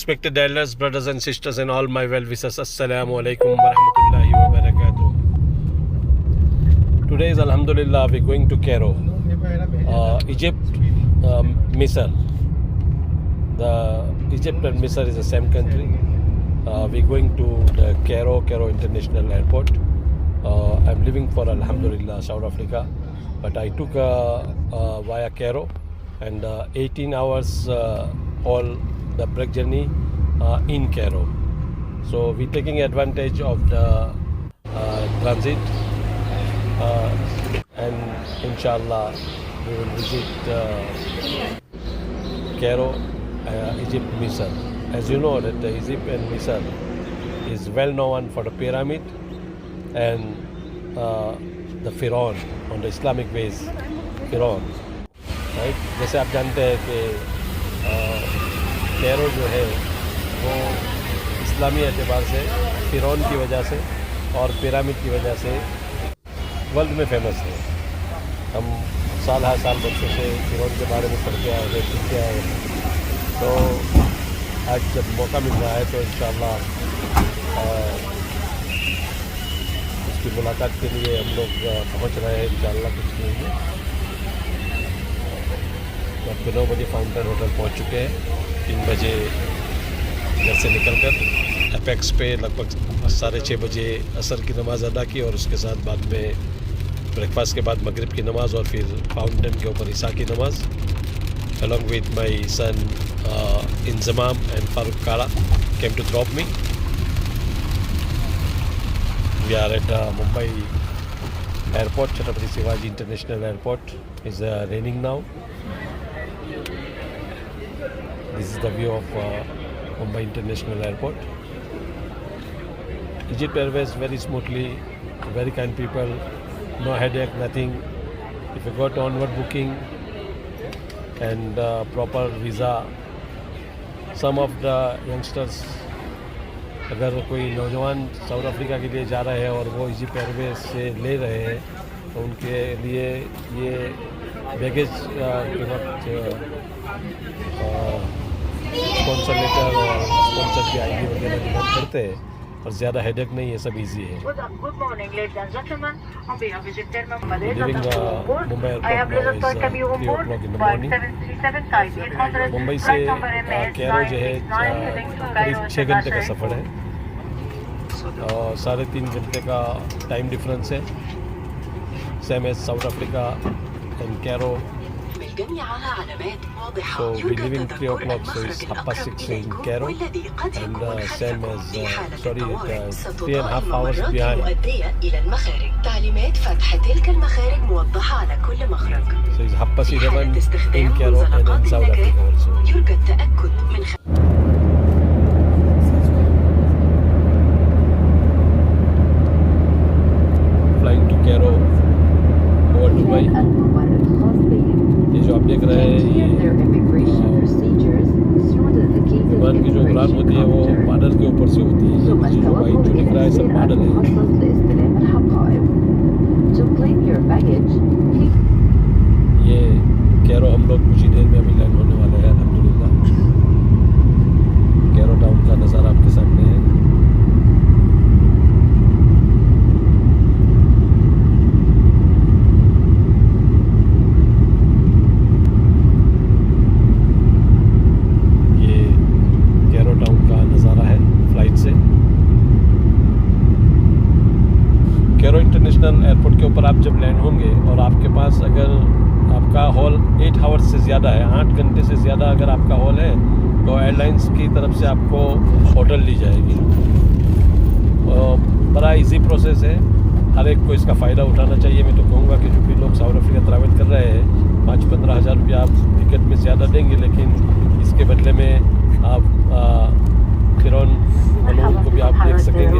Respected elders, brothers and sisters and all my well wishers, Assalamu alaikum wa rahmatullahi wa barakatuh. Today is Alhamdulillah, we're going to Cairo, Egypt, Misr. The Egypt and Misr is the same country. We're going to the Cairo International Airport. I'm living for Alhamdulillah, South Africa, but I took via Cairo and 18 hours all the break journey in Cairo. So we're taking advantage of the transit and inshallah we will visit Cairo, Egypt, Misr. As you know that the Egypt and Misr is well known for the pyramid and the Pharaoh on the Islamic ways, Pharaoh, right? जैसे आप जानते हैं कि Cairo जो है वो इस्लामी एतबार से फ़िरौन की वजह से और पिरामिड की वजह से वर्ल्ड में फेमस है। हम साल हर साल बच्चों से फ़िरौन के बारे में पढ़ते आए हैं, सीखते आए हैं। तो आज जब मौका मिल रहा है तो इंशाअल्लाह उसकी मुलाकात के लिए हम लोग पहुंच रहे हैं इंशाअल्लाह कुछ नहीं है। अब 9 बजे फाउंटेन होटल पहुंच चुके हैं। 3 बजे घर से निकलकर एपेक्स पे लगभग 6:30 बजे असर की नमाज़ अदा की और उसके साथ बाद में ब्रेकफास्ट के बाद मगरिब की नमाज़ और फिर फाउंटेन के ऊपर ईशा की नमाज़ along with my son Inzamam and Farooq Kala came to drop me. We are at Mumbai Airport, Chhatrapati Shivaji International Airport. It's raining now. This is the view of Mumbai International Airport. Egypt Airways very smoothly, very kind people, no headache, nothing. If you got onward booking and proper visa, some of the youngsters, अगर कोई नौजवान south Africa के लिए जा रहे हैं और वो इजिप्ट एयरवेज से ले रहे हैं तो उनके लिए ये बैगेज के वक्त स्पॉन्सर लेटर और स्पॉन्सर की आईडी वगैरह डिमांड करते हैं और ज़्यादा हेडेक नहीं है, सब इजी है। Living Mumbai airport 3 o'clock in the morning। Mumbai से कैरो जो है करीब 6 घंटे का सफ़र है और 3.5 घंटे का टाइम डिफरेंस है, same as South Africa and Cairo. So we live in 3 o'clock, so it's 6:30 in Cairo, and same as 3.5 hours behind. So it's 11:30 in Cairo and in South Africa also. Flying to Cairo over Dubai. ये जो आप देख रहे हैं ये विमान की जो उड़ान होती है वो बादल के ऊपर से होती है। जो वाइट जो दिख रहा है सब बादल है। ये कैरो हम लोग कुछ ही देर में अभी लैंड होने वाले हैं अल्हम्दुलिल्लाह। कैरो टाउन का नज़ारा आपके सामने है। कैरो इंटरनेशनल एयरपोर्ट के ऊपर आप जब लैंड होंगे और आपके पास अगर आपका हॉल 8 आवर्स से ज़्यादा है, 8 घंटे से ज़्यादा अगर आपका हॉल है तो एयरलाइंस की तरफ से आपको होटल दी जाएगी। बड़ा इजी प्रोसेस है, हर एक को इसका फ़ायदा उठाना चाहिए। मैं तो कहूँगा कि जो भी लोग साउथ अफ्रीका ट्रैवल कर रहे हैं 5-15 हज़ार रुपया आप टिकट में ज़्यादा देंगे, लेकिन इसके बदले में आप फ़िरौन मनूर को भी आप देख सकेंगे।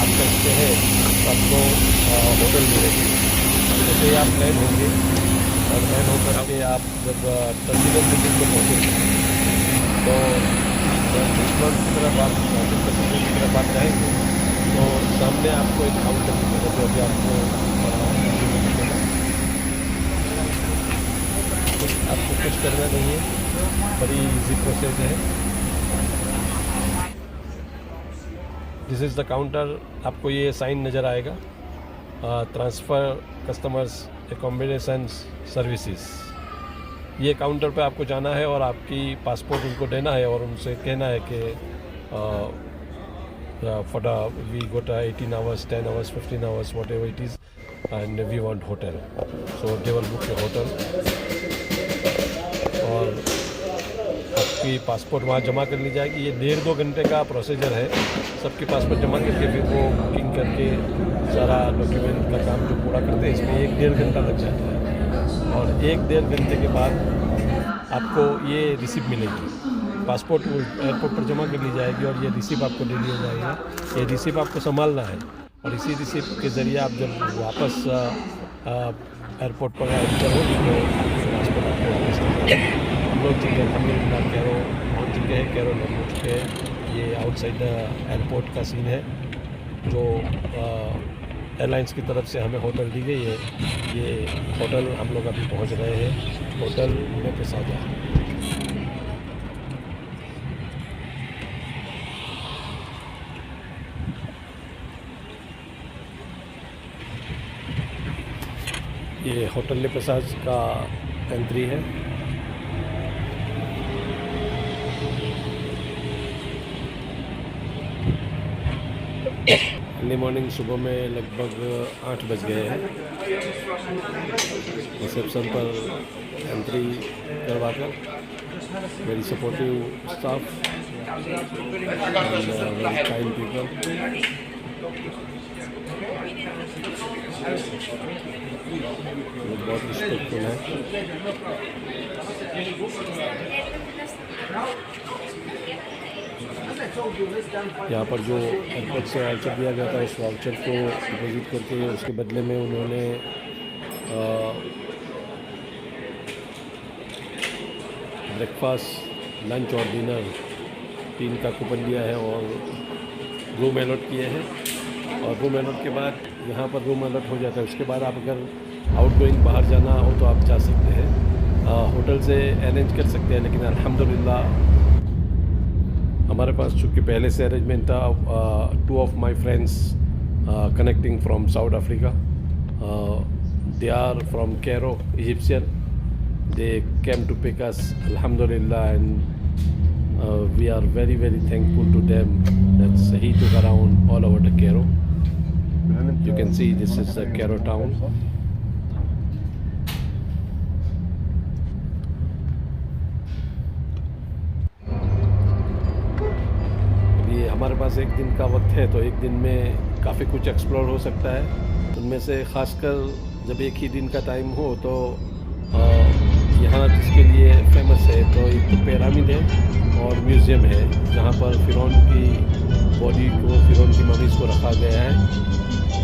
आप सकते हैं तो आपको होटल मिलेगी। जैसे ही आप लैंड होंगे और एंड होकर के आप जब टर्मिनल बिल्डिंग पर पहुँचेंगे तो रेस्टोरेंट की तरफ आप पैसेंजर की तरफ आप जाएंगे तो सामने आपको एक काउंटर मिलेगा जो अभी आपको आपको कुछ करना नहीं है, बड़ी इजी प्रोसेस है। This is the counter. आपको ये साइन नज़र आएगा, ट्रांसफ़र कस्टमर्स एकोमोडेशन सर्विसेज। ये काउंटर पे आपको जाना है और आपकी पासपोर्ट उनको देना है और उनसे कहना है कि for we got 18 hours 10 hours 15 hours what it is and we want hotel, so they will book your hotel और आपकी पासपोर्ट वहाँ जमा कर ली जाएगी। ये 1.5-2 घंटे का प्रोसीजर है। सबके पासपोर्ट जमा करके फिर वो बुकिंग करके सारा डॉक्यूमेंट का काम जो पूरा करते हैं इसमें 1-1.5 घंटा लग जाता है और 1-1.5 घंटे के बाद आपको ये रिसिप्ट मिलेगी। पासपोर्ट एयरपोर्ट पर जमा कर ली जाएगी और ये रिसिप्ट आपको दे दिया जाएगा। ये रिसिप्ट आपको संभालना है और इसी रिसिप्ट के ज़रिए आप जब वापस एयरपोर्ट पर एंटर होगी तो पासपोर्ट आपको वापस हम लोग कैरो पहुँच चुके हैं, कैरो लैंड हो चुके हैं। ये आउटसाइड एयरपोर्ट का सीन है जो एयरलाइंस की तरफ से हमें होटल दी गई है। ये होटल हम लोग अभी पहुंच रहे हैं, होटल ले पिसाजा। ये होटल ले पिसाज का एंट्री है। अर्ली मॉर्निंग सुबह में लगभग 8 बज गए हैं। रिसेप्शन पर एंट्री करवाकर very supportive staff and very kind people. बहुत रिस्पेक्टफुल है। यहाँ पर जो एयरपोर्ट से वाउचर दिया गया था उस वाउचर को डिपॉजिट करके उसके बदले में उन्होंने ब्रेकफास्ट, लंच और डिनर 3 का कूपन दिया है और रूम अलॉट किए हैं। और रूम अलॉट के बाद यहाँ पर रूम अलॉट हो जाता है। उसके बाद आप अगर आउटगोइंग बाहर जाना हो तो आप जा सकते हैं, होटल से अरेंज कर सकते हैं। लेकिन अल्हम्दुलिल्लाह हमारे पास चूँकि पहले से अरेंजमेंट था। 2 of my friends connecting from South Africa, they are from Cairo, Egyptian. They came to pick us, alhamdulillah, and we are very thankful to them that he took around all over the Cairo. You can see this is the Cairo town. हमारे पास एक दिन का वक्त है तो एक दिन में काफ़ी कुछ एक्सप्लोर हो सकता है। उनमें से ख़ासकर जब एक ही दिन का टाइम हो तो यहाँ जिसके लिए फेमस है तो एक तो पिरामिड है और म्यूज़ियम है जहाँ पर फ़िरौन की बॉडी को, फ़िरौन की ममीज़ को रखा गया है।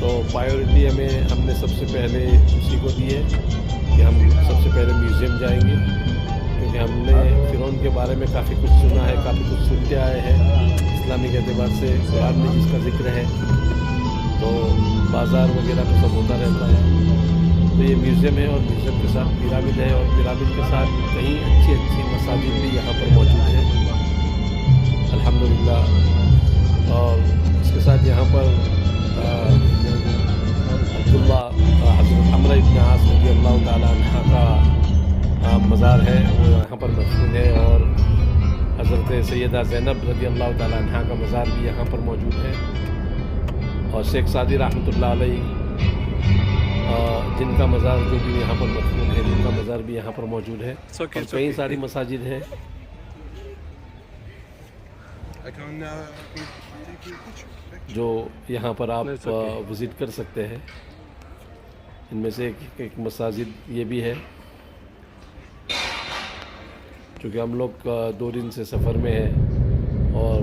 तो प्रायोरिटी हमने सबसे पहले उसी को दी है कि हम सबसे पहले म्यूज़ियम जाएंगे, क्योंकि हमने फ़िरौन के बारे में काफ़ी कुछ सुना है, काफ़ी कुछ सुनते आए हैं। इस्लामिक एतबार से कुरान में जिसका जिक्र है तो बाज़ार वगैरह तो सब होता रहता है। तो ये म्यूज़ियम है और म्यूज़ियम के साथ पिरामिड है और पिरामिड के साथ कई अच्छी मसाजिद भी यहाँ पर मौजूद है अल्हम्दुलिल्लाह। और इसके साथ यहाँ पर अब्दुल्ला हज़रत अमर इब्न आस रज़ियल्लाहु ताला अन्हा का मज़ार है, वो यहाँ पर मदफून है। और हज़रत सैयदा ज़ैनब रज़ियल्लाहु ताला अन्हा का मज़ार भी यहाँ पर मौजूद है। और शेख सादी रहमतुल्लाह अलैह जिनका मज़ार जो भी यहाँ पर मदफून है, जिनका मज़ार भी यहाँ पर मौजूद है। और कई सारी मसाजिद हैं। जो यहाँ पर आप विज़िट कर सकते हैं। इनमें से एक मसाजिद ये भी है, क्योंकि हम लोग 2 दिन से सफ़र में हैं और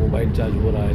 मोबाइल चार्ज हो रहा है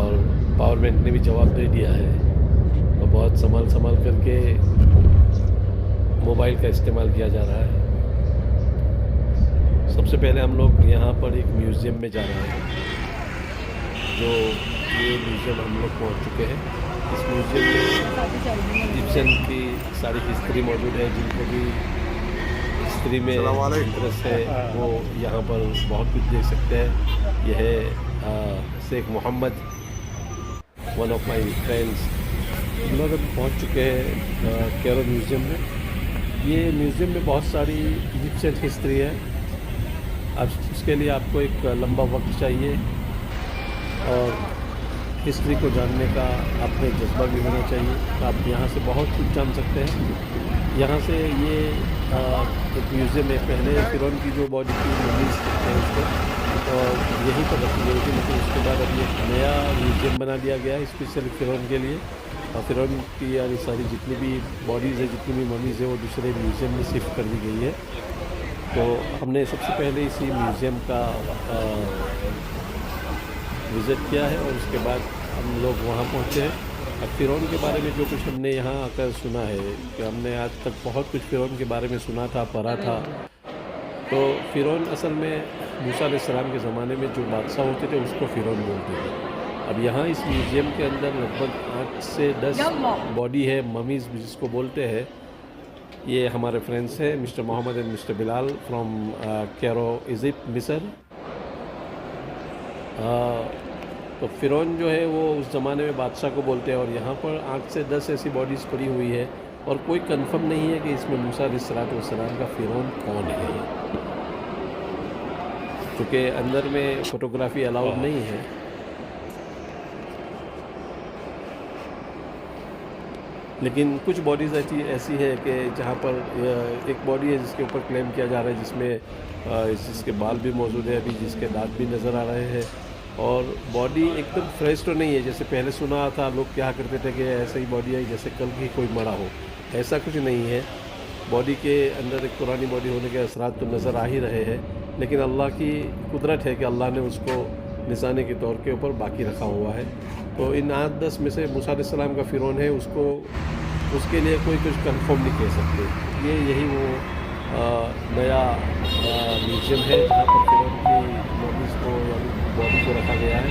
और पावर बैंक ने भी जवाब दे दिया है, तो बहुत संभाल संभाल करके मोबाइल का इस्तेमाल किया जा रहा है। सबसे पहले हम लोग यहाँ पर एक म्यूज़ियम में जा रहे हैं, जो ये म्यूज़ियम हम लोग पहुँच चुके हैं। इस म्यूज़ियम में इजिप्शियन की सारी हिस्ट्री मौजूद है, जिनको भी हिस्ट्री में इंटरेस्ट है वो यहाँ पर बहुत कुछ देख सकते हैं। यह है Sheikh Mohammed, one of my friends. हम लोग अभी पहुँच चुके हैं कैरो म्यूज़ियम में। ये म्यूज़ियम में बहुत सारी इजिप्शियन हिस्ट्री है। अब उसके लिए आपको एक लंबा वक्त चाहिए और हिस्ट्री को जानने का आप में जज्बा भी होना चाहिए। तो आप यहाँ से बहुत कुछ जान सकते हैं। यहाँ से ये एक म्यूज़ियम में पहले फ़िरौन की जो बॉडी की ममीज़ कहते हैं उसको, और यहीं पर रखी गई थी, लेकिन उसके बाद अभी एक नया म्यूज़ियम बना दिया गया है स्पेशली फ़िरौन के लिए। और फ़िरौन की यानी सारी जितनी भी बॉडीज़ है, जितनी भी ममीज़ है, वो दूसरे म्यूज़ियम में शिफ्ट कर दी गई है। तो हमने सबसे पहले इसी म्यूज़ियम का विज़िट किया है और उसके बाद हम लोग वहाँ पहुँचे हैं। अब फ़िरौन के बारे में जो कुछ हमने यहाँ आकर सुना है कि हमने आज तक बहुत कुछ फ़िरौन के बारे में सुना था, पढ़ा था। तो फ़िरौन असल में मूसा अलैहिस्सलाम के ज़माने में जो बादशाह होते थे उसको फ़िरौन बोलते थे। अब यहाँ इस म्यूज़ियम के अंदर लगभग 8 से 10 बॉडी है, ममीज़ जिसको बोलते हैं। ये हमारे फ्रेंड्स हैं mister Mohammed and mister Bilal from Cairo Egypt मिस्र। तो फ़िरौन जो है वो उस ज़माने में बादशाह को बोलते हैं और यहाँ पर 8 से 10 ऐसी बॉडीज़ पड़ी हुई है और कोई कंफर्म नहीं है कि इसमें मूसा अलैहिस्सलाम का फ़िरौन कौन है, क्योंकि अंदर में फ़ोटोग्राफी अलाउड नहीं है। लेकिन कुछ बॉडीज़ ऐसी है कि जहाँ पर एक बॉडी है जिसके ऊपर क्लेम किया जा रहा है, जिसमें जिसके बाल भी मौजूद है, अभी जिसके दांत भी नज़र आ रहे हैं, और बॉडी एकदम फ्रेश तो नहीं है। जैसे पहले सुना था लोग क्या करते थे कि ऐसे ही बॉडी है जैसे कल की कोई मरा हो, ऐसा कुछ नहीं है। बॉडी के अंदर एक पुरानी बॉडी होने के असरात तो नज़र आ ही रहे हैं, लेकिन अल्लाह की कुदरत है कि अल्लाह ने उसको निशाने के तौर के ऊपर बाकी रखा हुआ है। तो इन 8-10 में से मूसा अलैहिस्सलाम का फ़िरौन है, उसको उसके लिए कोई कुछ कंफर्म नहीं कह सकते। यही वो नया म्यूज़ियम है जहाँ पर फ़िरौन की मॉडल्स को यानी बॉडी को रखा गया है।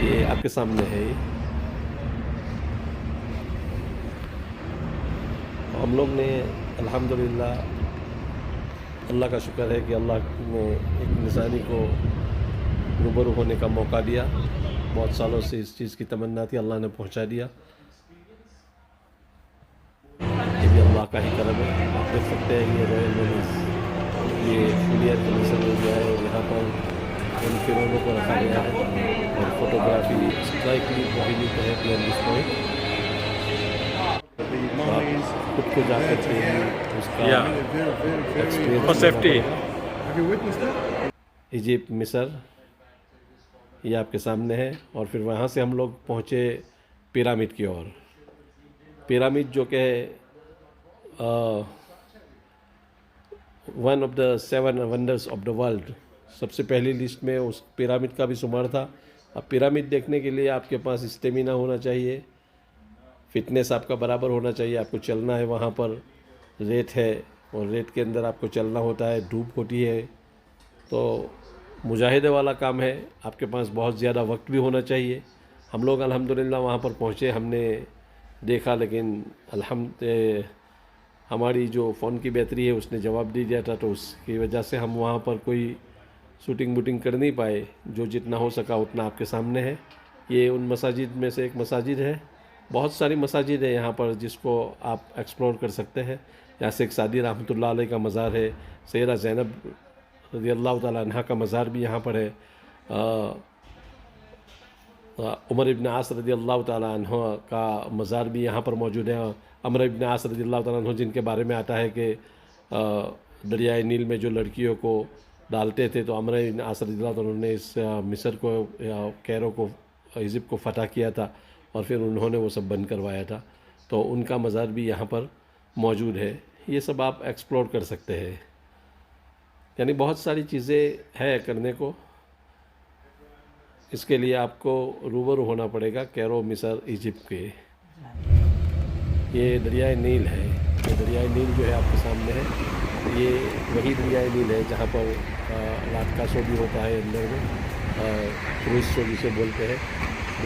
ये आपके सामने है। ये हम लोग ने अल्हम्दुलिल्लाह अल्लाह का शुक्र है कि अल्लाह ने एक निशानी को रूबरू होने का मौका दिया। बहुत सालों से इस चीज़ की तमन्ना थी, अल्लाह ने पहुंचा दिया। ये भी अल्लाह का ही करम है। आप देख सकते हैं ये रॉयल ममीज़, ये फुलियर कमीशन हो गया है और यहाँ पर उन फ़िरौनों को रखा गया है और फोटोग्राफी स्ट्राइकली प्रोहिबिट है प्लेन दिस पॉइंट। खुद को जाकर के उसका एक्सपीरियंस For safety. इजिप्ट मिस्र ये आपके सामने है। और फिर वहाँ से हम लोग पहुँचे पिरामिड की ओर। पिरामिड जो कि one of the 7 wonders of the world, सबसे पहली लिस्ट में उस पिरामिड का भी शुमार था। अब पिरामिड देखने के लिए आपके पास स्टेमिना होना चाहिए, फिटनेस आपका बराबर होना चाहिए। आपको चलना है, वहाँ पर रेत है और रेत के अंदर आपको चलना होता है, धूप होती है, तो मुजाहिदे वाला काम है। आपके पास बहुत ज़्यादा वक्त भी होना चाहिए। हम लोग अल्हम्दुलिल्लाह वहाँ पर पहुँचे, हमने देखा, लेकिन हमारी जो फ़ोन की बैटरी है उसने जवाब दे दिया था, तो उसकी वजह से हम वहाँ पर कोई शूटिंग वूटिंग कर नहीं पाए। जो जितना हो सका उतना आपके सामने है। ये उन मसाजिद में से एक मसाजिद है। बहुत सारी मसाजिद है यहाँ पर जिसको आप एक्सप्लोर कर सकते हैं। यहाँ से एक सादी रहमतुल्लाह अलैह का मज़ार है, सैयदा ज़ैनब रज़ियल्लाहु ताला अन्हा का मज़ार भी यहाँ पर है, उमर इब्न आस रज़ियल्लाहु ताला अन्हु का मज़ार भी यहाँ पर मौजूद है। अमर इब्न आस रज़ियल्लाहु ताला अन्हु जिनके बारे में आता है कि दरियाए नील में जो लड़कियों को डालते थे, तो अमर इब्न आस रज़ियल्लाहु ताला ने इस मिस्र को कैरो को इजिप्ट को फ़तह किया था और फिर उन्होंने वो सब बंद करवाया था, तो उनका मज़ार भी यहाँ पर मौजूद है। ये सब आप एक्सप्लोर कर सकते हैं। यानी बहुत सारी चीज़ें हैं करने को। इसके लिए आपको रूबरू होना पड़ेगा कैरो, मिस्र, इजिप्ट के। ये दरियाए नील है। ये दरियाए नील जो है आपके सामने है, ये वही दरियाए नील है जहाँ पर रात का शो भी होता है अंदर में, क्रूज़ शो जिसे बोलते हैं,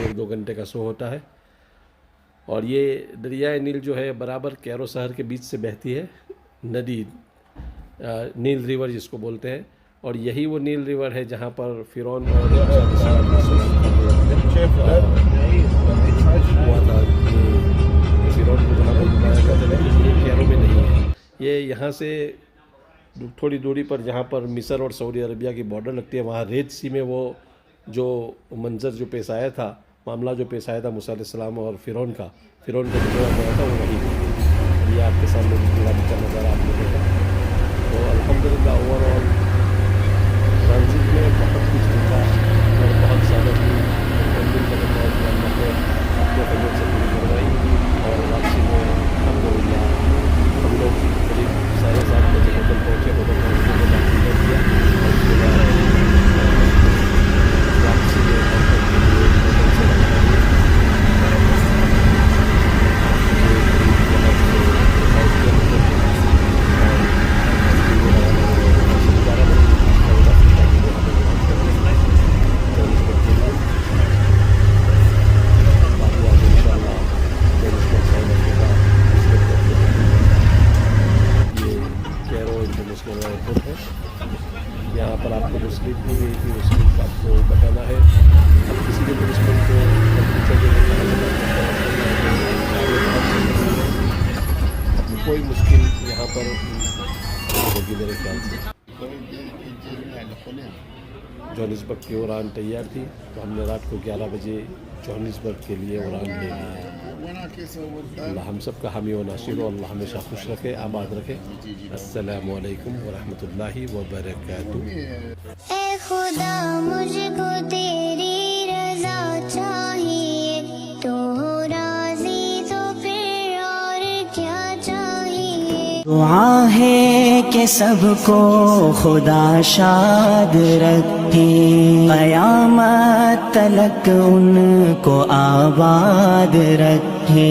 1-2 घंटे का शो होता है। और ये दरियाए नील जो है बराबर कैरो शहर के बीच से बहती है नदी, नील रिवर जिसको बोलते हैं। और यही वो नील रिवर है जहाँ पर फ़िरौन और हुआ था, फ़िरौन को जहाँ पर बुलाया जाता है, ये कैरो में नहीं है। ये यहाँ से थोड़ी दूरी पर जहाँ पर मिस्र और सऊदी अरबिया की बॉर्डर लगती है, वहाँ रेड सी में वो जो मंजर जो पेश आया था, मामला जो पेश आया था मूसा अलैहिस्सलाम और फ़िरौन का जो हुआ था, वो वही ये आपके सामने का नज़ारा आपने देखा। तो अल्हम्दुलिल्लाह ओवरऑल ट्रांजिट में बहुत कुछ देखा और बहुत सारे अपने फजल से पूरी करवाई। और वापसी में अल्हम्दुलिल्लाह हम लोग करीब 7:30 बजे होटल पहुँचे। होटल पहुँचने के बाद डिनर किया और उसके बाद वापसी में होटल से यहाँ पर आपको जो स्लिप दी गई थी, उस स्लिप आपको बताना है। अब किसी भी टूरिस्ट को कोई मुश्किल यहाँ पर होगी मेरे ख्याल से। जोहानिसबर्ग की उड़ान तैयार थी, तो हमने रात को 11 बजे जोहानिसबर्ग के लिए उड़ान ले ली। अल्लाह हम सब का हामी व नासिर, और अल्लाह हमेशा खुश रखे, आबाद रखे। अस्सलामु अलैकुम व रहमतुल्लाहि व बरकातुहू। ऐ खुदा मुझको तेरी रज़ा चाहिए, तो हो राज़ी तो फिर और क्या चाहिए। दुआ है कि सबको खुदा शाद रखे, क़यामत तलक उनको आबाद रखे।